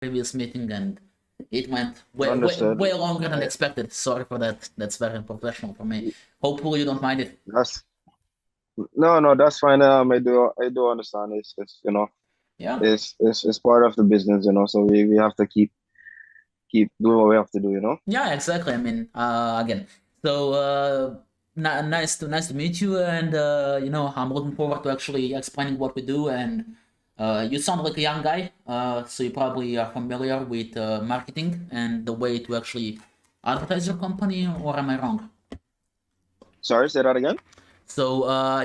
previous meeting, and it went Understood. way longer than I, expected. Sorry for that. That's very unprofessional for me. Hopefully you don't mind it. that's no, that's fine. I do understand. It's Yeah. it's part of the business, so we have to keep doing what we have to do. Yeah, exactly. I mean, again, so nice to meet you, and I'm looking forward to actually explaining what we do. And you sound like a young guy, so you probably are familiar with marketing and the way to actually advertise your company, or am I wrong? Sorry, say that again. So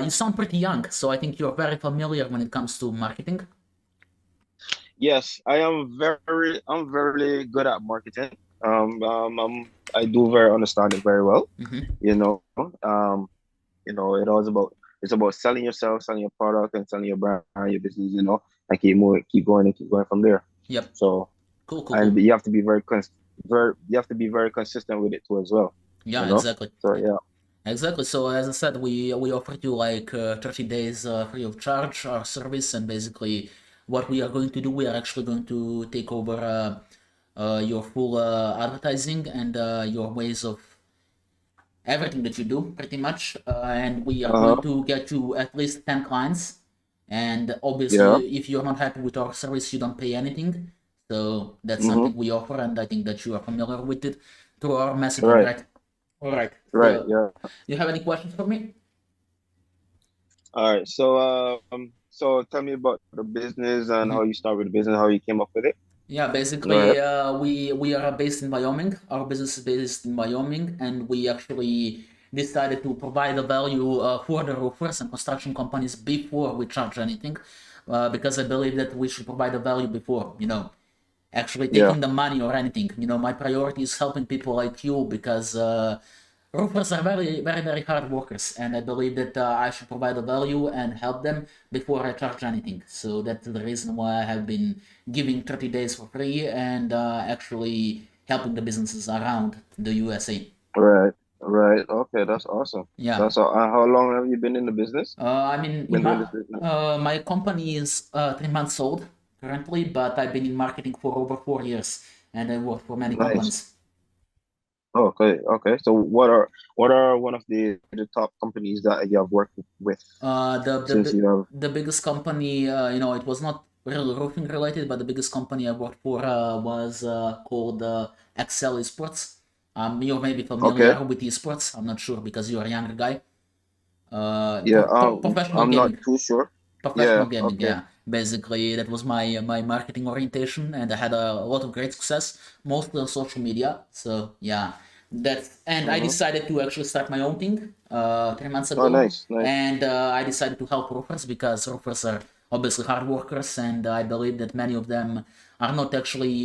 you sound pretty young, so I think you're very familiar when it comes to marketing. Yes, I'm very good at marketing. I do very understand it very well. Mm-hmm. You know, um, it's about selling yourself, selling your product, and selling your brand, your business. And keep moving, keep going from there. Yep. So, Cool, cool, and cool. you have to be you have to be very consistent with it too as well. You Yeah, know. exactly. So yeah. Exactly. So as I said, we offered you like 30 days free of charge our service, and basically what we are going to do, we are actually going to take over your full advertising and your ways of everything that you do, pretty much. And we are going Uh-huh. to get you at least 10 clients. And Yeah. obviously, if you're not happy with our service, you don't pay anything. So that's Mm-hmm. something we offer, and I think that you are familiar with it through our messaging, Right. right? All right. Right. So, Yeah. you have any questions for me? All right. So tell me about the business and how Mhm. you start with the business, how you came up with it. Yeah, Go ahead. basically, we are based in Wyoming. Our business is based in Wyoming, and we actually decided to provide a value for the roofers and construction companies before we charge anything, because I believe that we should provide a value before, actually Yeah. taking the money or anything. My priority is helping people like you because roofers are very, very, very hard workers, and I believe that I should provide a value and help them before I charge anything. So that's the reason why I have been giving 30 days for free and actually helping the businesses around the USA. Right. Right. Okay. That's awesome. Yeah. How long have you been in the business? I mean, Been doing this business? my company is 3 months old currently, but I've been in marketing for over 4 years, and I work for many Nice. companies. Okay. Okay. So what are one of the top companies that you have worked with Uh, the the since bi- you have? the biggest company, it was not really roofing related, but the biggest company I worked for was called Excel Esports. You're maybe Okay. familiar with esports. I'm not sure because you're a younger guy. Yeah. Professional I'm not gaming. too sure. Professional Yeah. gaming, Okay. yeah. Basically, that was my marketing orientation, and I had a lot of great success, mostly on social media. So yeah, and I Mm-hmm. decided to actually start my own thing 3 months Oh, ago, nice. Nice. and I decided to help roofers because roofers are obviously hard workers, and I believe that many of them are not actually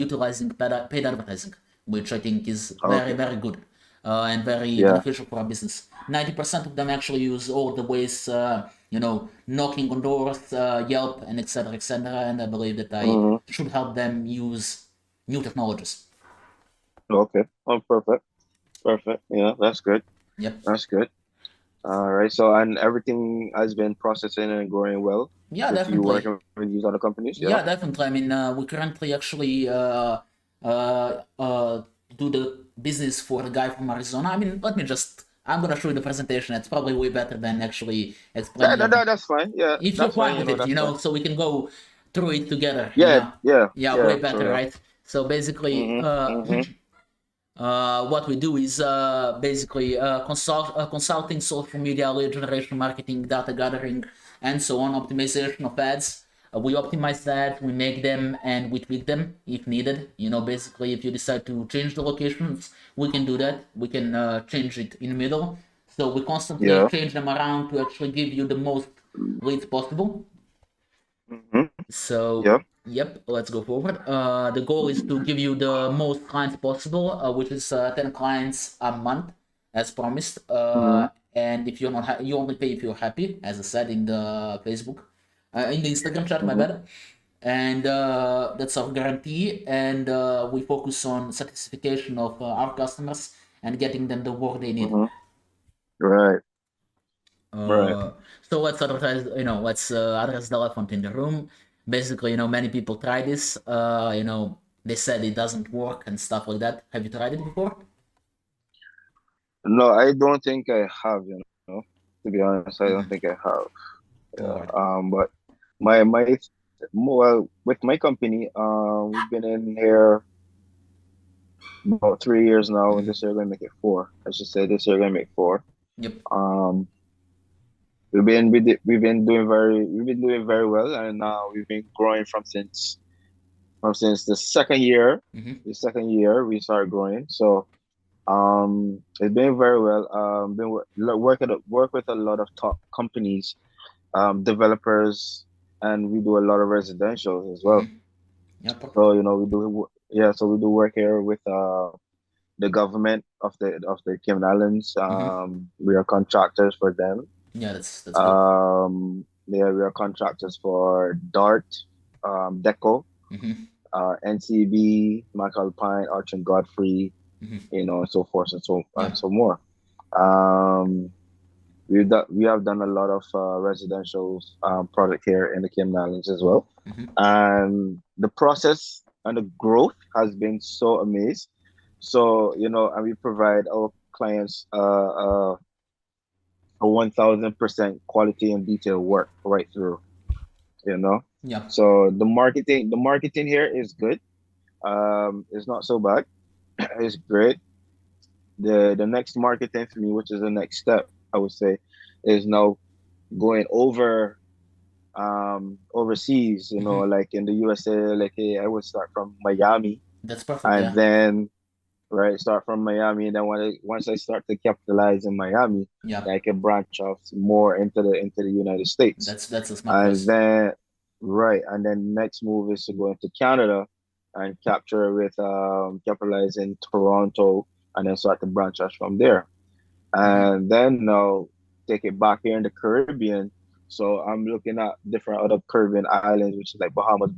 utilizing paid advertising, which I think is very, Okay. very good and very Yeah. beneficial for our business. 90% of them actually use all the ways, knocking on doors, Yelp, and etc., etc. And I believe that I Mm-hmm. should help them use new technologies. Okay. Oh, perfect. Perfect. Yeah, that's good. Yep. That's good. All right. So, and everything has been processing and going well Yeah, with you definitely. working with these other companies. Yeah. Yeah, definitely. I mean, we currently actually do the business for the guy from Arizona. I mean, I'm gonna show you the presentation. It's probably way better than actually That, explaining that, everything. that- that's fine. Yeah, If you're that's fine. fine with it, That's fine. so we can go through it together, Yeah, yeah, Yeah, way yeah. So better, yeah. right? So basically, Mm-hmm. Mm-hmm. what we do is basically consulting, social media, lead generation, marketing, data gathering, and so on, optimization of ads. We optimize that, we make them, and we tweak them if needed. Basically, if you decide to change the locations, we can do that. We can change it in the middle. So we constantly Yeah. change them around to actually give you the most leads possible. Mm-hmm. So, Yeah. yep, let's go forward. The goal is to give you the most clients possible, which is 10 clients a month, as promised. Mm-hmm. And if you're not, you only pay if you're happy, as I said in the Facebook, in the Instagram chat, my Mm-hmm. bad. And that's our guarantee. And we focus on satisfaction of our customers and getting them the work they need. Mm-hmm. Right. Right. So let's advertise, let's address the elephant in the room. basically, many people try this. They said it doesn't work and stuff like that. Have you tried it before? No, I don't think I have, to be honest, I don't think I have. All Yeah. right. But my well, with my company, we've been in here about 3 years now, and this year we're gonna make it four. I should say this year we're gonna make four. Yep. Um, we've been doing very well, and we've been growing from since the second year. Mm-hmm. The second year we started growing, so it's been very well. Work with a lot of top companies, developers, and we do a lot of residentials as well. Mm-hmm. Yeah. Perfect. So we do work here with the government of the Cayman Islands. Mm-hmm. We are contractors for them. Yeah, that's good. Yeah, we are contractors for DART, DECO, Mm-hmm. NCB, McAlpine, Arch and Godfrey, Mm-hmm. and so forth Yeah. and so more. Um, we have done a lot of residential project here in the Cayman Islands as well, Mm-hmm. and the process and the growth has been so amazing. So and we provide our clients a 1,000% quality and detail work right through. You know, Yeah. so the marketing here is good. It's not so bad. It's great. The next marketing for me, which is the next step, I would say, is now going overseas, Mm-hmm. like in the USA. Like, hey, I would start from Miami, That's perfect. and Yeah. then right, start from Miami, and then once I start to capitalize in Miami, Yeah. I can branch off more into the United States. That's a smart And choice. then right, and then next move is to go into Canada and capitalize in Toronto, and then start to branch off from there. Mm-hmm. And then now take it back here in the Caribbean. So I'm looking at different other Caribbean islands, which is like Bahamas,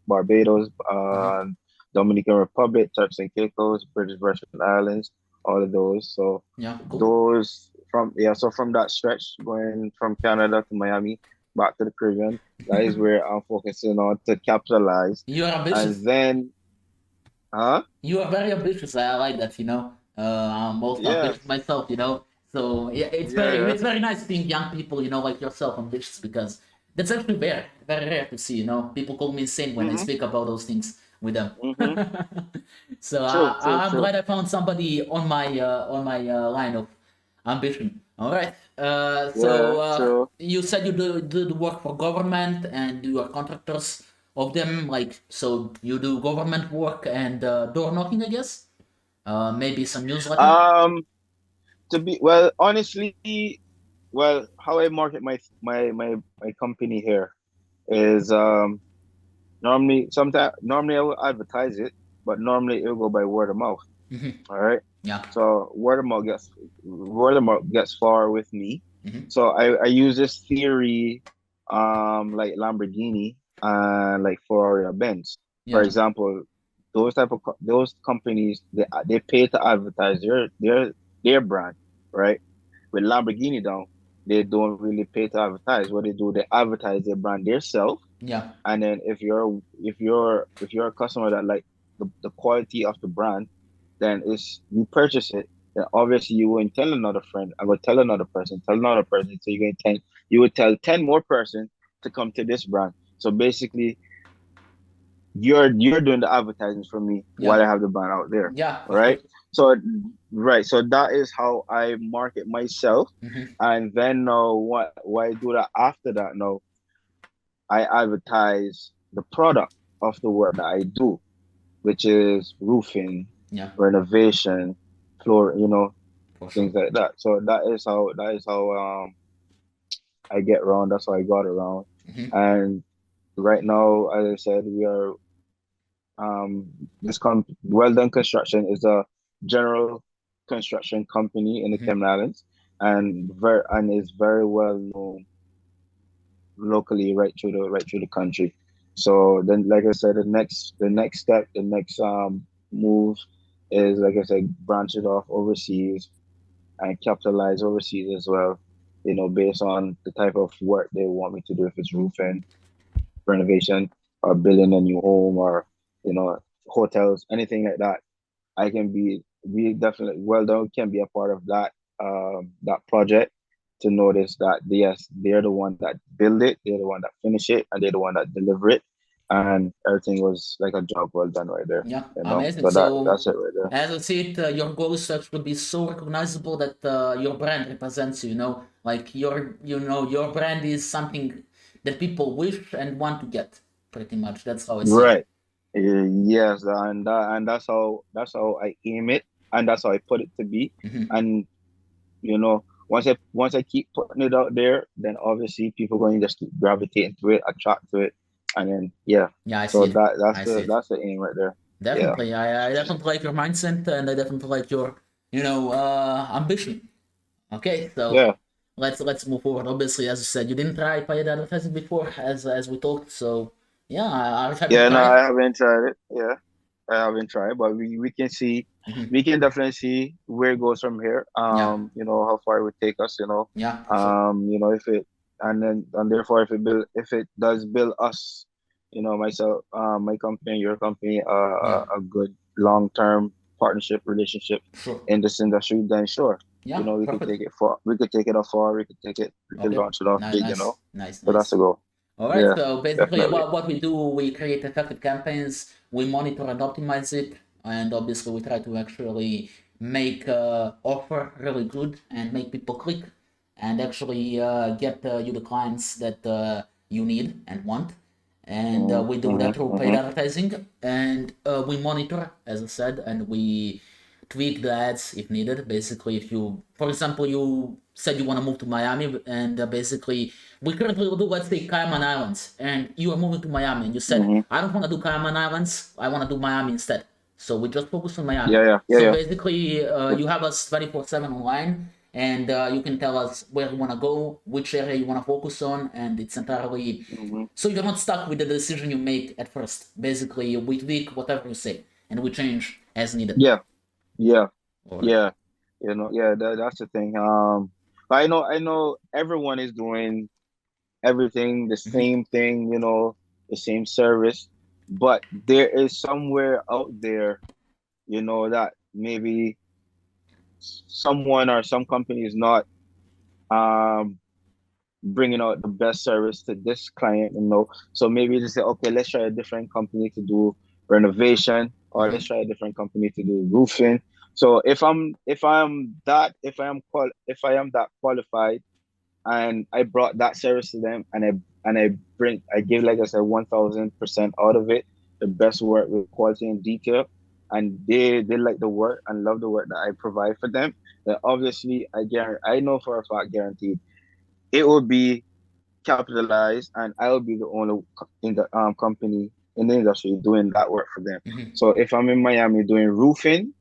Barbados, Mm-hmm. Dominican Republic, Turks and Caicos, British Virgin Islands, all of those. So Yeah. Cool. from that stretch going from Canada to Miami back to the Caribbean, that is where I'm focusing on to capitalize. You are And ambitious. then, huh? You are very ambitious. I like that. I'm also Yeah, ambitious myself. So yeah, yeah, yeah. it's very nice seeing young people, like yourself, ambitious because that's actually rare, very rare to see. People call me insane when I Mm-hmm, speak about those things with them. mm-hmm. So True, true, I'm true. glad I found somebody on my line of ambition. All right. Yeah, true. You said you do the work for government and you are contractors of them. Like, so you do government work and door knocking, I guess. Maybe some newsletter. Um, to be well, honestly, well, how I market my company here is normally I will advertise it, but normally it'll go by word of mouth. Hmm. All right. Yeah. So word of mouth gets far with me. Hmm. So I use this theory, like Lamborghini and like Ferrari or Benz. For Yeah. example, those companies, they pay to advertise their brand, right? With Lamborghini down, they don't really pay to advertise. What they do, they advertise their brand themselves. Yeah. And then if you're a customer that like the quality of the brand, then it's you purchase it. Then obviously you won't tell another friend. I will tell another person. So you would tell 10 more person to come to this brand. So basically you're doing the advertising for me while Yeah. I have the brand out there. Yeah. Right? Perfect. So right. So that is how I market myself. Hmm. And then why I do that after that now, I advertise the product of the work that I do, which is roofing, Yeah. renovation, floor, For sure. things like that. So that is how I get around. That's how I got around. Hmm. And right now, as I said, we are Well Done Construction is a general construction company in the Hmm. Cayman Islands, and is very well known locally right through the country. So then, like I said, the next step, the next move is, like I said, branch it off overseas and capitalize overseas as well. Based on the type of work they want me to do, if it's roofing, renovation. or building a new home, or hotels, anything like that. I can be we definitely well done can be a part of that project, to notice that yes, they're the one that build it, they're the one that finish it, and they're the one that deliver it, and everything was like a job well done right there. Yeah, amazing. So So, that's it right there. as I see it, your goal is to actually be so recognizable that your brand represents you. You know, like your brand is something that people wish and want to get. Pretty much, that's how I see it. Right. Yes, and that's how I aim it, and that's how I put it to be. Hmm. And once I keep putting it out there, then obviously people going to just keep gravitating to it, attract to it, and then yeah. Yeah, I So see it. that's I see the it. that's the aim right there. Yeah. Definitely, I definitely like your mindset, and I definitely like your ambition. Okay, so Yeah. let's move forward. Obviously, as you said, you didn't try paid advertising before, as we talked. So yeah, have you Yeah, no, tried? I haven't tried it. Yeah, I haven't tried, but we can see, Hmm. we can definitely see where it goes from here. Yeah, How far it would take us. yeah, for sure. If it and therefore if it does build us, myself, my company, your company, Yeah, a good long-term partnership relationship sure. in this industry, then sure. Yeah, We could perfect. take it far. We could take it off far. We could Okay, launch it off nice, big. nice, nice, So that's nice. the goal. All right, Yeah, so basically, definitely. what we do, we create effective campaigns, we monitor and optimize it, and obviously, we try to actually make offer really good and make people click and actually get you the clients that you need and want. And we do that through paid Mm-hmm. advertising, and we monitor, as I said, and we tweak the ads if needed. Basically, if you, for example, you said you want to move to Miami, and basically, we currently do, let's say, Cayman Islands, and you are moving to Miami, and you said, Mm-hmm. I don't want to do Cayman Islands, I want to do Miami instead. So we just focus on Miami. Yeah, yeah, yeah, So yeah. basically, you have us 24/7 online, and you can tell us where you want to go, which area you want to focus on, and it's entirely Mm-hmm. so you're not stuck with the decision you make at first. Basically, we tweak whatever you say, and we change as needed. Yeah, yeah, All right. yeah. Yeah, that's the thing. I know everyone is doing everything, the Mm-hmm. same thing, the same service, but there is somewhere out there, that maybe someone or some company is not um bringing out the best service to this client, So maybe they say, okay, let's try a different company to do renovation, or let's Mm-hmm. try a different company to do roofing. So if I am that qualified, and I brought that service to them, and I give, like I said, 1,000% out of it, the best work with quality and detail, and they like the work and love the work that I provide for them, then obviously I know for a fact, guaranteed, it will be capitalized, and I'll be the only in the company in the industry doing that work for them. Mm-hmm. So if I'm in Miami doing roofing,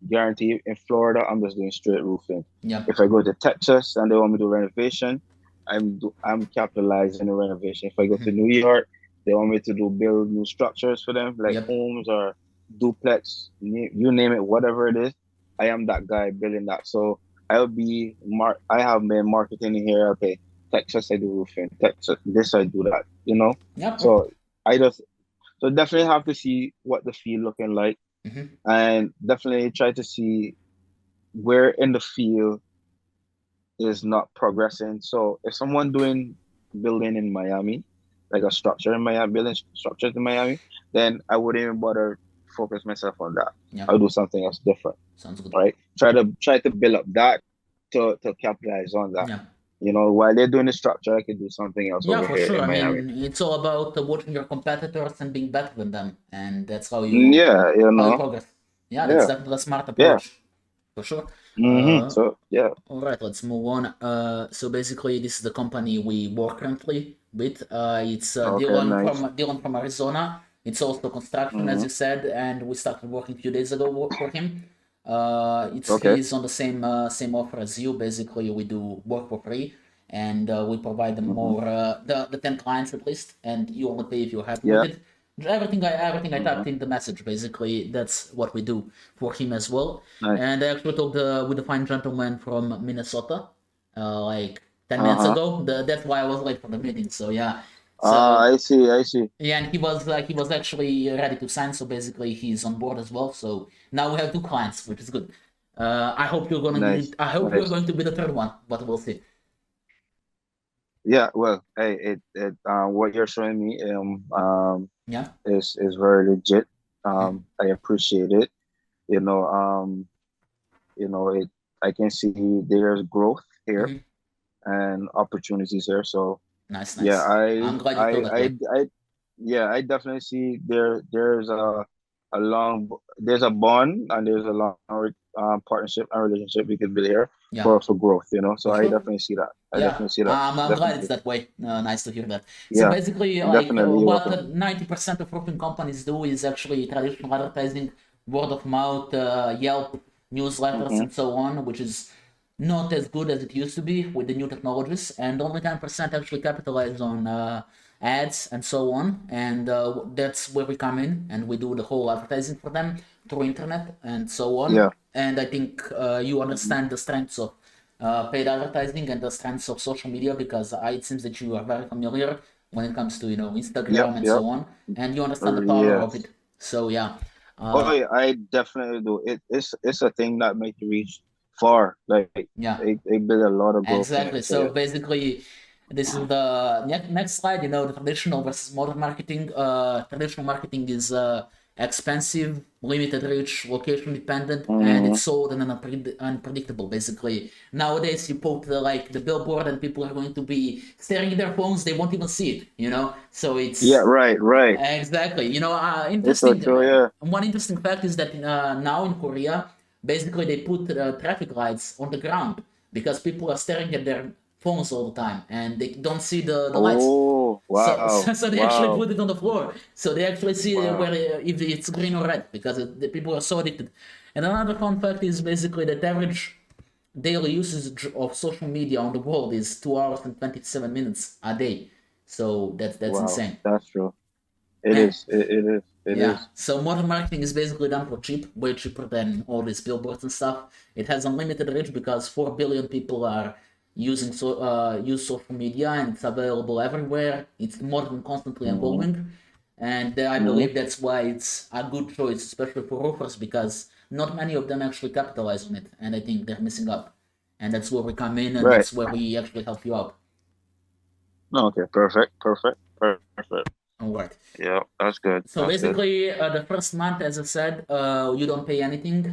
guaranteed, in Florida I'm just doing straight roofing. Yep. If I go to Texas and they want me to do renovation, I'm capitalizing the renovation. If I go to Mm-hmm. New York, they want me to build new structures for them, like Yep. homes or duplex, you name it, whatever it is. I am that guy building that. So I have my marketing here. Okay, Texas I do roofing. Texas this I do that. Yep. So Perfect. I just so definitely have to see what the field looking like, Mm-hmm. and definitely try to see where in the field is not progressing. So if someone doing building in Miami, like a structure in Miami, building structures in Miami, then I wouldn't even bother focus myself on that. Yeah. I'll do something else different, Sounds good. right? Try to build up that to capitalize on that. Yeah. While they're doing the structure, I could do something else Yeah, over for here sure. in I Miami. mean, it's all about watching your competitors and being better than them, and that's Yeah, how you progress. Yeah, that's yeah, definitely a smart yeah. approach, for sure. So yeah. All right, let's move on. So basically, this is the company we work currently with. It's Okay, nice. Dylan from Arizona. It's also construction, as Mm-hmm. you said, and we started working a few days ago for him. Okay. He's on the same offer as you. Basically, we do work for free, and we provide them Mm-hmm. more the 10 clients at least, and you only pay if you're happy with Yeah. it. Everything I Mm-hmm. typed in the message. Basically, that's what we do for him as well. Nice. And I actually talked with a fine gentleman from Minnesota, like 10 minutes Uh-huh. ago. That's why I was late for the meeting. So yeah, So I see, I see. yeah, and he was actually ready to sign. So basically, he's on board as well. So now we have two clients, which is good. I hope you're gonna Nice, I hope you're nice. going to be the third one, but we'll see. Yeah, well, hey, what you're showing me Yeah. is very legit. Mhm. I appreciate it. You know, it I can see there's growth here Mhm. and opportunities here. So Nice, yeah, nice. I'm glad you feel that way. yeah, I definitely see there's there's a bond and there's a long partnership and relationship we can build here Yeah, for growth, you know. So for I sure. definitely see that. I Yeah, definitely see that. I'm glad it's Definitely. that way. Nice to hear that. So Yeah, basically, like definitely. You're welcome. what 90% of roofing companies do is actually traditional advertising, word of mouth, Yelp, newsletters, Hmm. and so on, which is not as good as it used to be with the new technologies. And only 10% actually capitalize on ads and so on. And that's where we come in and we do the whole advertising for them through internet and so on. Yeah. And I think you Hmm. understand the strengths of paid advertising and the strengths of social media because it seems that you are very familiar when it comes to Yep, Instagram and yep. so on, and you understand the power of Yes. it. So yeah, Oh uh, yeah, I definitely do. It's a thing that make you reach far. Like yeah, they build a lot of growth in exactly. it. So So yeah. basically, this is the next slide. The traditional versus modern marketing. Traditional marketing is expensive, limited reach, location dependent, and Hmm. it's sold and unpredictable. Basically, nowadays you put like the billboard, and people are going to be staring at their phones. They won't even see it. So Yeah, it's right, right. exactly. It's so Interesting. true, yeah. One interesting fact is that now in Korea, basically they put traffic lights on the ground because people are staring at their phones all the time and they don't see the lights. Oh, So, wow, so they actually wow, put it on the floor, so they actually see wow. where if it's green or red because the people are so addicted. And another fun fact is basically that average daily usage of social media on the world is 2 hours and 27 minutes a day. So that's Wow, insane. that's true. It And is. It is. It yeah, is. so modern marketing is basically done for cheap, way cheaper than all these billboards and stuff. It has unlimited reach because 4 billion people are use social media and it's available everywhere. It's modern, constantly Hmm. evolving, and I Hmm. believe that's why it's a good choice, especially for roofers, because not many of them actually capitalize on it, and I think they're missing out. And that's where we come in, and Right. that's where we actually help you out. Okay, perfect, perfect, perfect. All right. Yeah, that's good. So That's good. basically, the first month, as I said, you don't pay anything.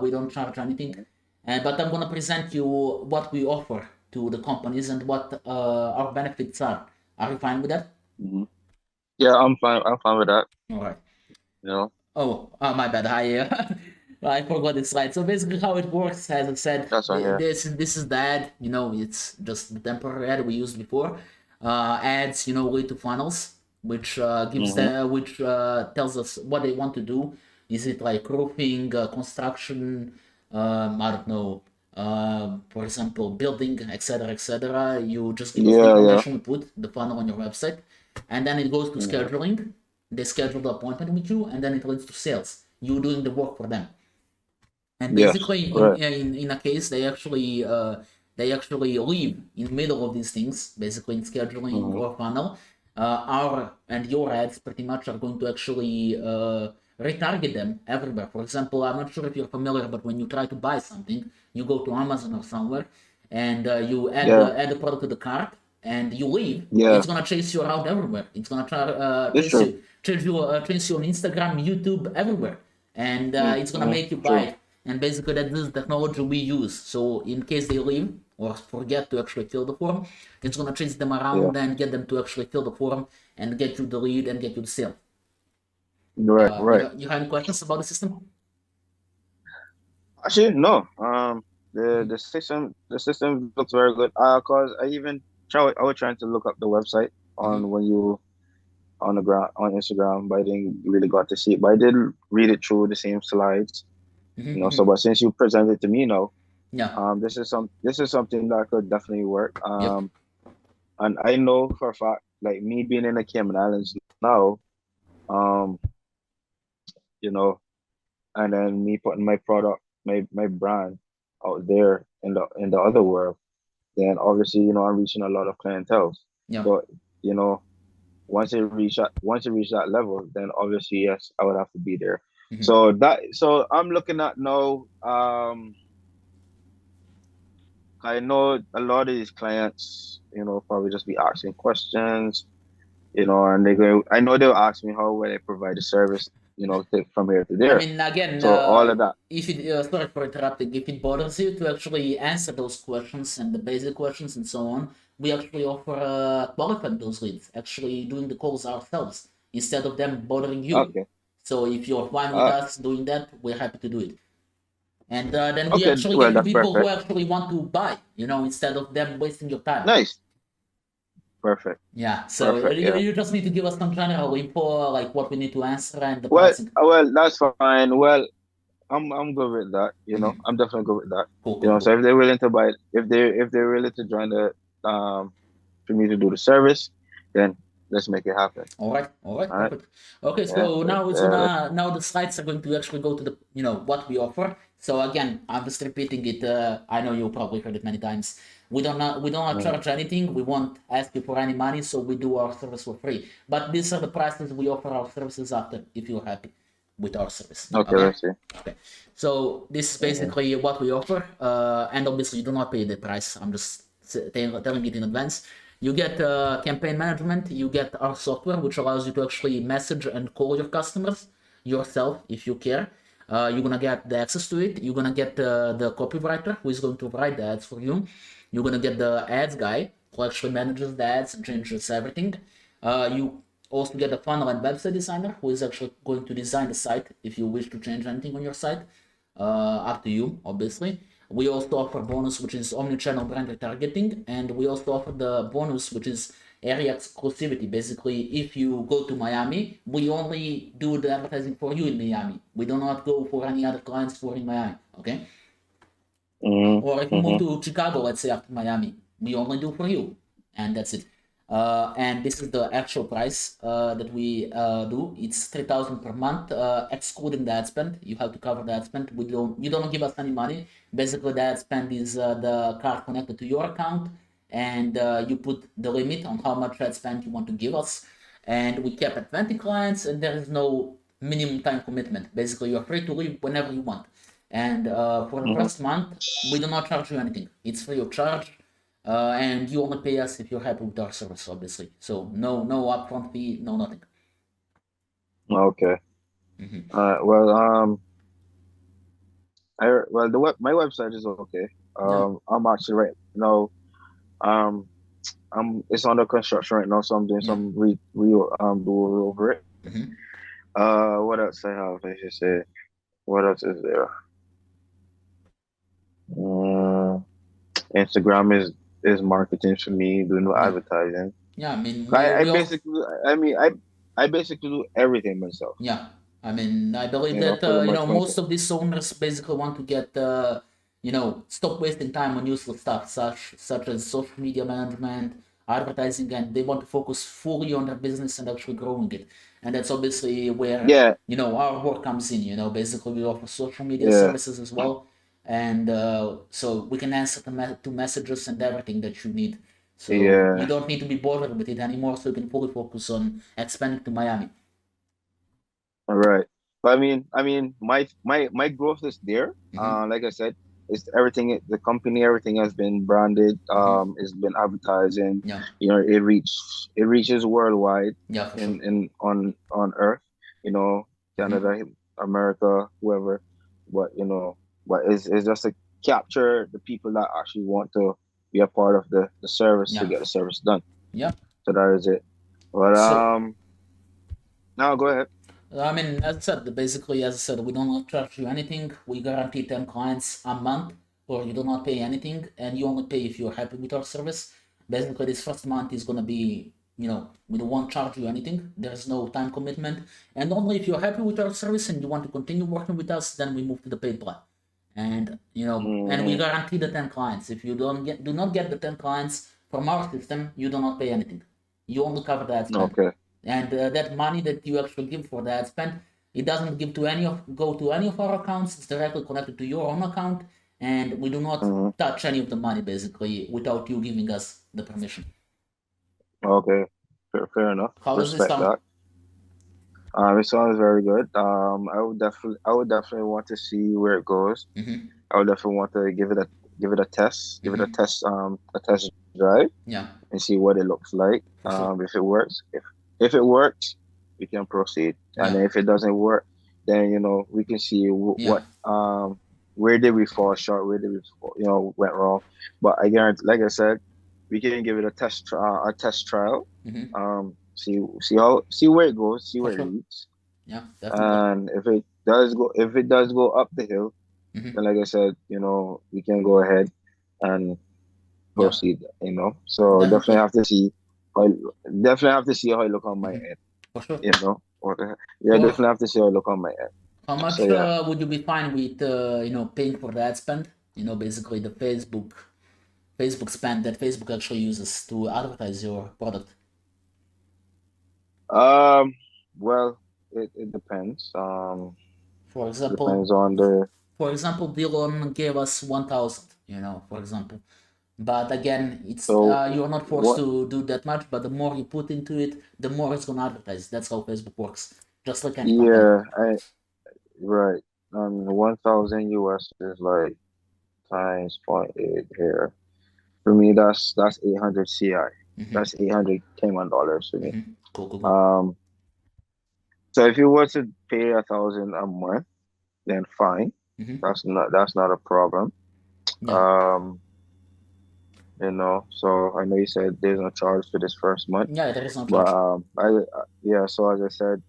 We don't charge anything. But I'm gonna present you what we offer to the companies and what our benefits are. Are you fine with that? Hmm. Yeah, I'm fine. I'm fine with that. All right. You know, Oh, my bad. I forgot this slide. So basically, how it works, as I said, that's right here. this is the ad. It's just the temporary ad we used before. Ads, lead to funnels, which Hmm. tells us what they want to do. Is it like roofing, construction? I don't know. For example, building, etc., etc. You just give us the Yeah, yeah. information we put the funnel on your website, and then it goes to Hmm. scheduling. They schedule the appointment with you, and then it leads to sales. You doing the work for them. And Yes, basically, right. in a case, they actually leave in the middle of these things, basically in scheduling Hmm. or funnel. Our and your ads pretty much are going to actually retarget them everywhere. For example, I'm not sure if you're familiar, but when you try to buy something, you go to Amazon or somewhere, and you Yeah, add the product to the cart, and you leave. yeah. It's gonna chase you around everywhere. It's gonna It's true. chase you on Instagram, YouTube, everywhere, and it's gonna Mm-hmm. make you buy True. it. And basically, that is the technology we use. So in case they leave or forget to actually fill the form, it's gonna chase them Yeah. around and get them to actually fill the form and get you the lead and get you the sale. Right, right. You have any questions about the system? Actually, no. Mhm. The system looks very good. Cause I was trying to look up the website on Mhm. when you on the ground on Instagram, but I didn't really got to see it. But I did read it through the same slides, Mhm. So, Mhm. but since you presented it to me now, Yeah. this is something that could definitely work. Yep. And I know for a fact, like me being in the Cayman Islands now, um, you know, and then me putting my product, my brand out there in the other world, then obviously, I'm reaching a lot of clientele. Yeah. So, you know, once it reach that level, then obviously yes, I would have to be there. Mhm. So I'm looking at now. I know a lot of these clients, probably just be asking questions, and I know they'll ask me how will I provide the service, from here to I there. mean, again, So all of that. if it, sorry for interrupting, if it bothers you to actually answer those questions and the basic questions and so on, we actually offer qualifying those leads, actually doing the calls ourselves instead of them bothering you. Okay. So if you're fine with Uh, us doing that, we're happy to do it. And then we okay. actually Well, get to that's people who perfect. actually want to buy, instead of them wasting your time. Nice. Perfect. Yeah, so Perfect. you, Yeah. you just need to give us some general info, like what we need to answer and the Well, pricing. that's fine. Well, I'm good with that. Mhm. I'm definitely good with that. Cool, cool, So cool. if they're willing to buy it, if they're willing to join for me to do the service, then let's make it happen. All right, All right. perfect. Okay, Yeah. so now it's Yeah. gonna now the slides are going to actually go to the what we offer. So again, I'm just repeating it. I know you probably heard it many times. We don't Mm. charge anything. We won't ask you for any money, so we do our service for free. But these are the prices we offer our services after if you're happy with our service. Okay. Okay. Let's see. Okay. So this is Mm. basically what we offer, and obviously you do not pay the price. I'm just telling it in advance. You get campaign management. You get our software, which allows you to actually message and call your customers yourself if you care. You're gonna get the access to it. You're gonna get the copywriter who is going to write the ads for you. You're gonna get the ads guy who actually manages the ads and changes everything. You also get a funnel and website designer who is actually going to design the site if you wish to change anything on your site. Up to you, obviously. We also offer bonus, which is omnichannel brand retargeting, and we also offer the bonus, which is area exclusivity. Basically, if you go to Miami, we only do the advertising for you in Miami. We do not go for any other clients for in Miami. Okay. Mm. Or if you move Mm-hmm. to Chicago, let's say after Miami, we only do for you, and that's it. And this is the actual price that we do. It's 3,000 per month, excluding the ad spend. You have to cover the ad spend. You don't give us any money. Basically, the ad spend is the card connected to your account, and you put the limit on how much ad spend you want to give us. And we cap at 20 clients, and there is no minimum time commitment. Basically, you're free to leave whenever you want. And for the Mm-hmm. first month, we do not charge you anything. It's free of charge, and you only pay us if you're happy with our service, obviously. So no upfront fee, no nothing. Okay. Hmm. Well, my website is okay. Yeah. I'm actually right now. Um, it's under construction right now, so I'm doing Yeah. some do over it. Hmm. What else I have? I should say. What else is there? Uh, Instagram is marketing for me, doing no Yeah. advertising. Yeah. I mean, I we also. basically, I mean, I basically do everything myself. Yeah. I mean, I believe that Pretty much most myself. of these owners basically want to get stop wasting time on useless stuff such as social media management, advertising, and they want to focus fully on their business and actually growing it. And that's obviously where Yeah, our work comes in. Basically we offer social media yeah, services as well, and so we can answer to messages and everything that you need. So you yeah. don't need to be bothered with it anymore. So you can fully focus on expanding to Miami. All right. But my growth is there. Hmm. Like I said, it's everything. The company, everything has been branded. Hmm. It's been advertising. Yeah. It reaches worldwide Yeah, for sure. on Earth. You know, Hmm. Canada, America, whoever. But it's just to capture the people that actually want to be a part of the service to Yeah. get the service done. Yeah. So that is it. But So, now go ahead. I mean, as I said, basically, as I said, we do not charge you anything. We guarantee 10 clients a month, or you do not pay anything, and you only pay if you're happy with our service. Basically, this first month is going to be, we don't want to charge you anything. There's no time commitment. And only if you're happy with our service and you want to continue working with us, then we move to the paid plan. And we Mm, guarantee the 10 clients. If you do not get the 10 clients from our system, you do not pay anything. You only cover the ad spend. okay. And that money that you actually give for the ad spend, it doesn't go to any of our accounts. It's directly connected to your own account, and we do not Mhm. touch any of the money basically without you giving us the permission. Okay, fair enough. How does it Respect sound? that. It sounds very good. I would definitely want to see where it goes. Mm-hmm. I would definitely want to give it a test, Mm-hmm. a test drive, Yeah, and see what it looks like. for sure. If it works, if it works, we can proceed, and Yeah, if it doesn't work, then we can see yeah, what where did we fall short, where did we went wrong. But I guarantee, like I said, we can give it a test trial. mm-hmm. See where it goes, see For where it sure. leads, Yeah, definitely. and if it does go up the hill, Mm-hmm. then like I said, we can go ahead and Yeah, proceed. So definitely. how definitely have to see how I look on my Mm-hmm. end. For sure. Yeah, So, definitely have to see how I look on my end. how So much yeah. would you be fine with, paying for the ad spend? Basically the Facebook spend that Facebook actually uses to advertise your product. Um. Well, it depends. For example, Depends on the. Dylan gave us 1,000. For example. But again, it's So you're not forced what? to do that much. But the more you put into it, the more it's gonna advertise. That's how Facebook works. Just like any company. Yeah, I right. 1,000 US is like times point eight here. For me, that's 800 CI. Mm-hmm. That's 800 Cayman dollars for me. Mm-hmm. Cool, cool, cool. Um. So if you were to pay 1,000 a month, then fine. Mm-hmm. That's not a problem. Yeah, Um, so I know you said there's no charge for this first month, yeah. There is no but charge. yeah. So as I said,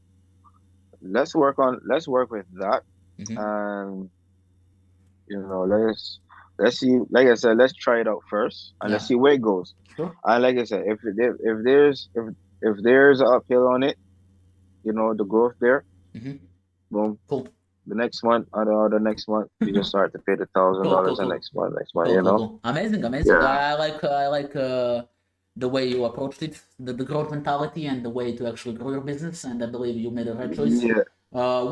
let's work with that, Mm-hmm. and let's see. Like I said, let's try it out first, and let's Yeah, see where it goes. sure. And like I said, if there's an uphill on it, the growth there, Mm-hmm. boom. Cool, The next month, or the next month, you just start to pay the thousand cool, dollars cool, the cool. next month. Cool, cool, cool. Amazing, amazing. Yeah. I like the way you approached it, the growth mentality, and the way to actually grow your business. And I believe you made the right choice. Yeah.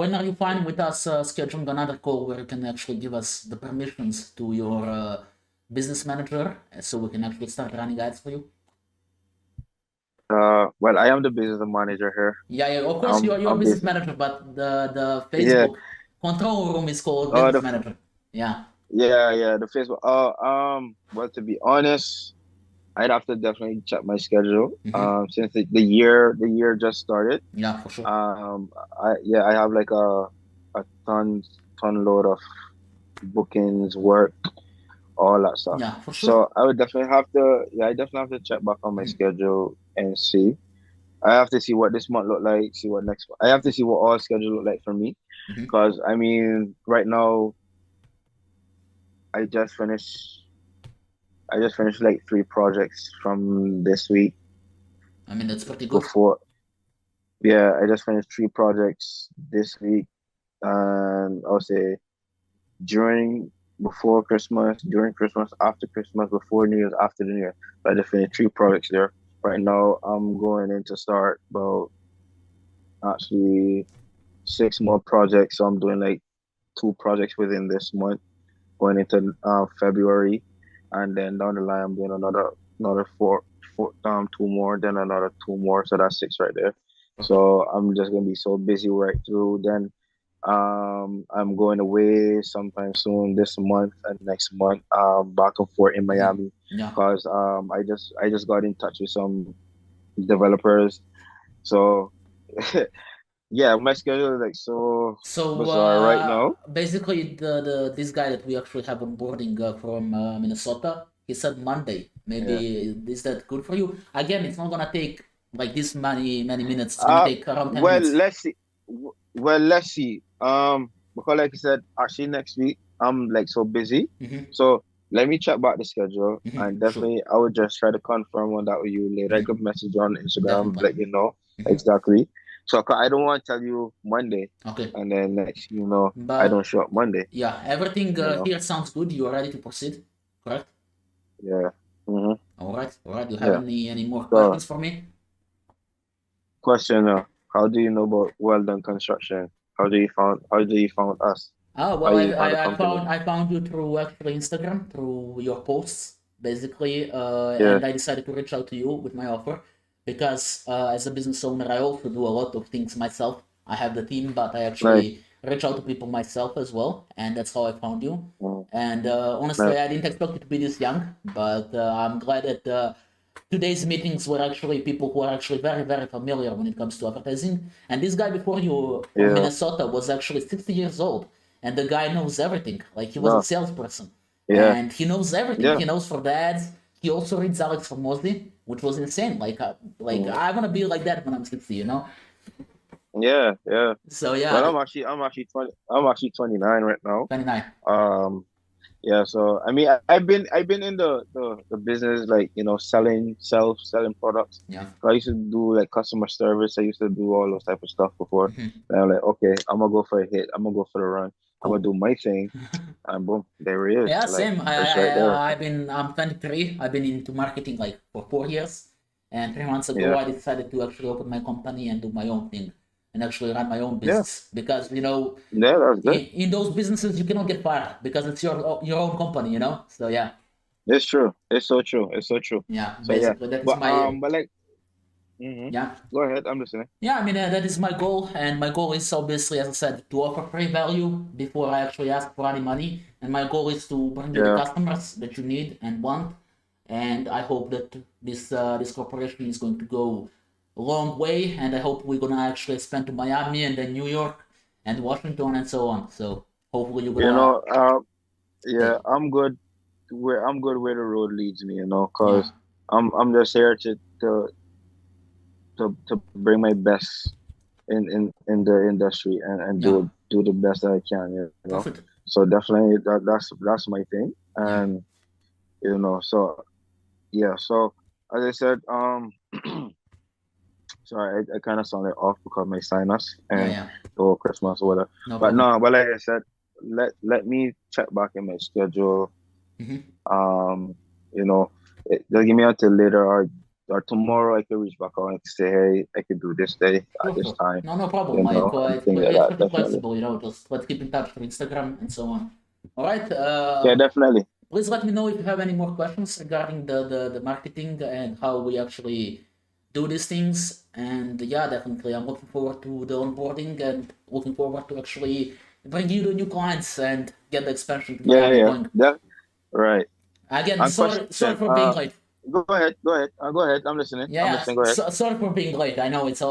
When are you fine with us scheduling another call where you can actually give us the permissions to your business manager, so we can actually start running ads for you? Well, I am the business manager here. Yeah, yeah. Of course, you're I'm a I'm business basic. manager, but the Yeah. Facebook control room is called Oh, business manager. Yeah. yeah, the Facebook. Well, to be honest, I'd have to definitely check my schedule. Mm-hmm. Since the year just started. Yeah, for sure. I have like a ton load of bookings, work, all that stuff. Yeah, for sure. So I would definitely have to, yeah, I definitely have to check back on my Mm-hmm. schedule and see. I have to see what this month look like, see what next. I have to see what all schedule look like for me, Mm-hmm. because I mean, right now I just finished. I just finished like 3 projects from this week. I mean, that's pretty good. Before, yeah, I just finished 3 projects this week, and I'll say during before Christmas, during Christmas, after Christmas, before New Year's, after the New Year. So I just finished 3 projects there. Right now, I'm going in to start about actually 6 more projects. So I'm doing like 2 projects within this month, going into February, and then down the line I'm doing another four 2 more, then another 2 more. So that's 6 right there. Perfect. So I'm just gonna be so busy right through. Then I'm going away sometime soon this month and next month, back and forth in Mm-hmm. Miami, Yeah. because I just got in touch with some developers. So yeah, my schedule is like so So bizarre right now. basically, the this guy that we actually have onboarding from Minnesota, he said Monday. Maybe Yeah. is that good for you? Again, it's not gonna take like this many minutes. It's gonna take around 10 minutes. Let's see. Let's see. Because like I said, actually next week I'm like so busy. Mm-hmm. So let me check back the schedule, and Mm-hmm. Sure. definitely I would just try to confirm on that with you later. I Mm-hmm. could message you on Instagram, Definitely. let you know Mm-hmm. exactly. So 'cause I don't want to tell you Monday, Okay. and then next I don't But show up Monday. yeah, everything You know. here sounds good. You are ready to proceed, correct? Yeah. Mm-hmm. All right. All right. You have Yeah. any more So questions for me? question: How do you know about Well Done Construction? How do you found us? Oh How well, you found the company? I found you through actually Instagram through your posts basically, Yeah. and I decided to reach out to you with my offer. because as a business owner, I also do a lot of things myself. I have the team, but I Nice. actually reach out to people myself as well, and that's how I found you. Mm, And honestly, nice. I didn't expect you to be this young, but I'm glad that today's meetings were actually people who are actually very, very familiar when it comes to advertising. And this guy before you from Yeah. Minnesota was actually 60 years old, and the guy knows everything. Like he was a No. salesperson, Yeah. and he knows everything. Yeah. He knows for the ads. He also reads Alex Formosi, which was insane. Like Mm, I want to be like that when I'm 60, you know. yeah. Yeah. So yeah, Well, I'm actually 20. I'm actually 29 right now. 29. Um. Yeah. So I mean, I've been in the business, like, selling products. Yeah. I used to do like customer service. I used to do all those type of stuff before. Hmm. And I'm like, okay, I'm gonna go for a hit. I'm gonna go for the run. I'm gonna Cool. do my thing, and boom, there he is. Yeah, Like, same. it's right there. I'm 23. I've been into marketing like for 4 years, and 3 months ago Yeah. I decided to actually open my company and do my own thing, and actually run my own Yeah. business because you know Yeah. That's good. in those businesses you cannot get fired because it's your own company, you know. So yeah, It's true. It's so true. It's so true. yeah. So yeah, Basically, that is but my but like, hmm yeah. go ahead. I'm listening. Yeah, I mean, that is my goal, and my goal is obviously, as I said, to offer free value before I actually ask for any money. And my goal is to bring you the Yeah. customers that you need and want. And I hope that this corporation is going to go a long way, and I hope we're gonna actually expand to Miami and then New York and Washington and so on. So hopefully you're You gonna know, yeah, stay. I'm good where the road leads me, Yeah, cause I'm just here to bring my best in the industry, and yeah, do the best that I can. perfect. So definitely that's my thing. Yeah, And so yeah, so as I said, sorry, I kind of sounded off because of my sinus yeah, and yeah. the whole Christmas or whatever. No But problem. no, but like I said, let me check back in my schedule. Hmm. Um, they'll give me until later, or tomorrow I can reach back out and say, hey, I can do this day at Sure, this sure. time, No, no problem. Like, and things like it's that. pretty Definitely. flexible, you know, just let's keep in touch through Instagram and so on. All right. Yeah, definitely. Please let me know if you have any more questions regarding the marketing and how we actually do these things. And yeah, definitely, I'm looking forward to the onboarding and looking forward to actually bring you the new clients and get the expansion to Yeah, Miami yeah. going. Right. Again, And sorry question. for being late. Go ahead. Go ahead. Go ahead. I'm listening. Yeah, I'm yeah. listening. Go ahead. Sorry for being late. I know it's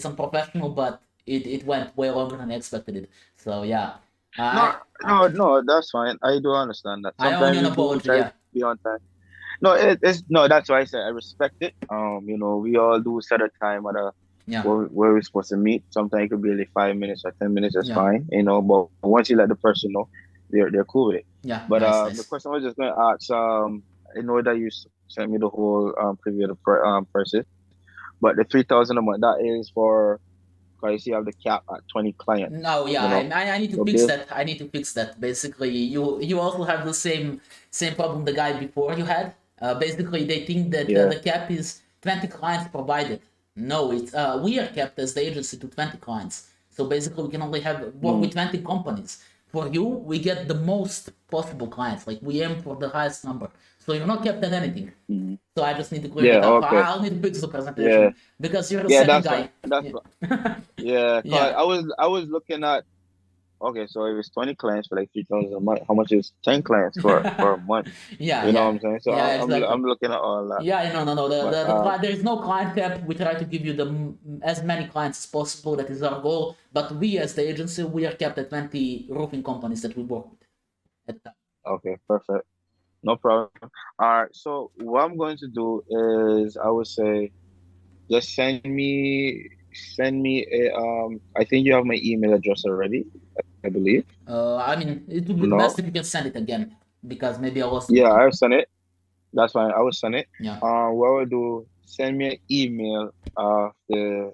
unprofessional, but it went way longer than I expected it. So yeah, No, I no, no. That's fine. I do understand that. I owe you Sometimes an we do apology. try to Yeah, be on time. No, it's no. That's why I said I respect it. We all do set a time at a yeah, where we're supposed to meet. Sometimes it could be like 5 minutes or 10 minutes. That's yeah, fine. But once you let the person know, they're cool with it. yeah. But Nice, the nice. question I was just going to ask. I know that you sent me the whole preview of the prices, but the 3,000 a month, that is for, because you have the cap at 20 clients. No, yeah, I need to So fix based. that. I need to fix that. Basically, you also have the same problem the guy before you had. Basically, they think that Yeah. the cap is 20 clients provided. No, it's we are capped as the agency to 20 clients. So basically, we can only have work Mm, with 20 companies. For you, we get the most possible clients. Like we aim for the highest number. So you're not capped at anything. mm. So I just need to clear Yeah. that up. Okay. I'll need to fix the Yeah. presentation because you're the Yeah. second That's fine. guy. That's Yeah, fine. Yeah. Cause yeah, I was looking at. Okay, so if it's 20 clients for like 3,000 a month, how much is 10 clients for a month? yeah, You know what yeah, I'm saying? So yeah, I'm exactly. looking at all that. Yeah, no, no, no. But There is no client cap. We try to give you as many clients as possible. That is our goal. But we, as the agency, we are capped at 20 roofing companies that we work with at the time. okay, perfect. No problem. All right. So what I'm going to do is, I would say, just send me a I think you have my email address already, I believe. I mean, it would be the best No. if you can send it again because maybe I lost it Yeah, again. I've sent it. That's fine. I will send it. Yeah. What I will do, send me an email of the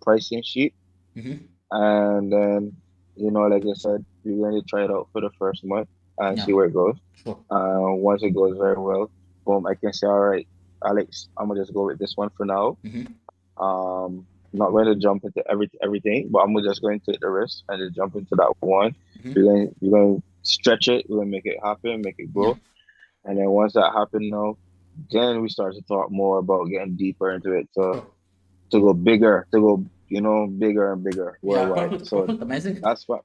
pricing sheet, Mm-hmm. and then, like I said, we're going to try it out for the first month and Yeah. see where it goes. Sure. Once it goes very well, boom, I can say, all right, Alex, I'm gonna just go with this one for now. Mm-hmm. Not going to jump into everything, but I'm just going to take the risk and just jump into that one. Mm-hmm. We're going to stretch it. We're going to make it happen, make it Yeah. grow. And then once that happens now, then we start to talk more about getting deeper into it Sure. to go bigger, to go, bigger and bigger Yeah, worldwide. perfect, So perfect, amazing. that's what,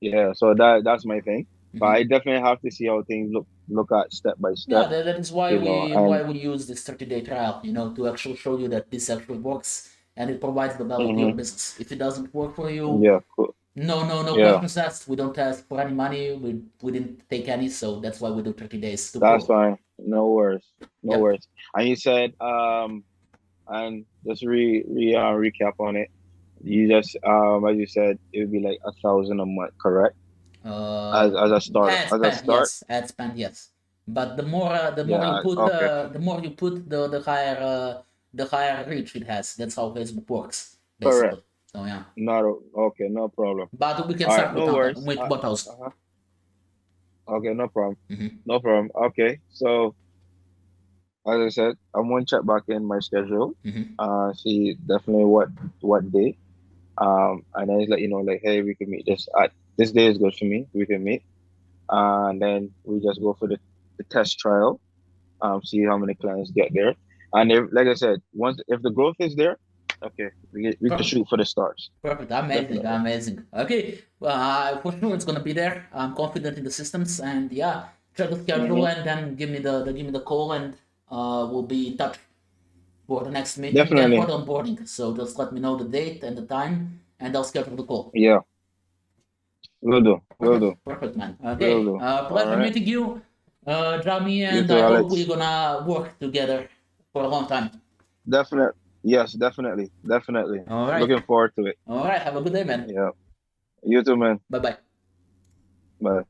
yeah. So that's my thing. But Hmm. I definitely have to see how things look at step by Yeah, step, that is why we and use this 30-day trial, to actually show you that this actually works and it provides the value to your hmm business. If it doesn't work for you, yeah, cool. no Yeah, questions asked. We don't ask for any money. We didn't take any, so that's why we do 30 days to that's prove. fine. No worries. No Yep. worries. And you said, and just recap on it. You just, as you said, it would be like 1,000 a month, correct? Uh, As a start, ad as a spend, start. yes, ad spend, yes. But the more you Yeah. put, Okay. the higher reach it has. That's how Facebook works, Correct. basically. So yeah. Not okay. No problem. But we can All right. start with No worries. 1,000. Uh-huh. Okay. No problem. Mm-hmm. No problem. Okay. So as I said, I'm gonna check back in my schedule. Mm-hmm. See definitely what day. And then let you know like, hey, we can meet this at this day is good for me. We can meet. And then we just go for the test trial. See how many clients get there. And if, like I said, once if the growth is there, okay, we can Perfect. shoot for the stars. Perfect. Amazing. Definitely. Amazing. Okay. For sure it's gonna be there. I'm confident in the systems and yeah, check the schedule hmm and then give me the call and we'll be in touch for the next meeting and for Definitely. the onboarding. So just let me know the date and the time and I'll schedule the call. Yeah. Will do. Will Perfect. do. Perfect, man. Will Okay. do. All Pleasure right. meeting you, Jamie, You and too, I hope we're Alex. gonna work together for a long time. Definitely. Yes, definitely. Definitely. All right. Looking forward to it. All right. Have a good day, man. Yeah. You too, man. Bye bye. Bye.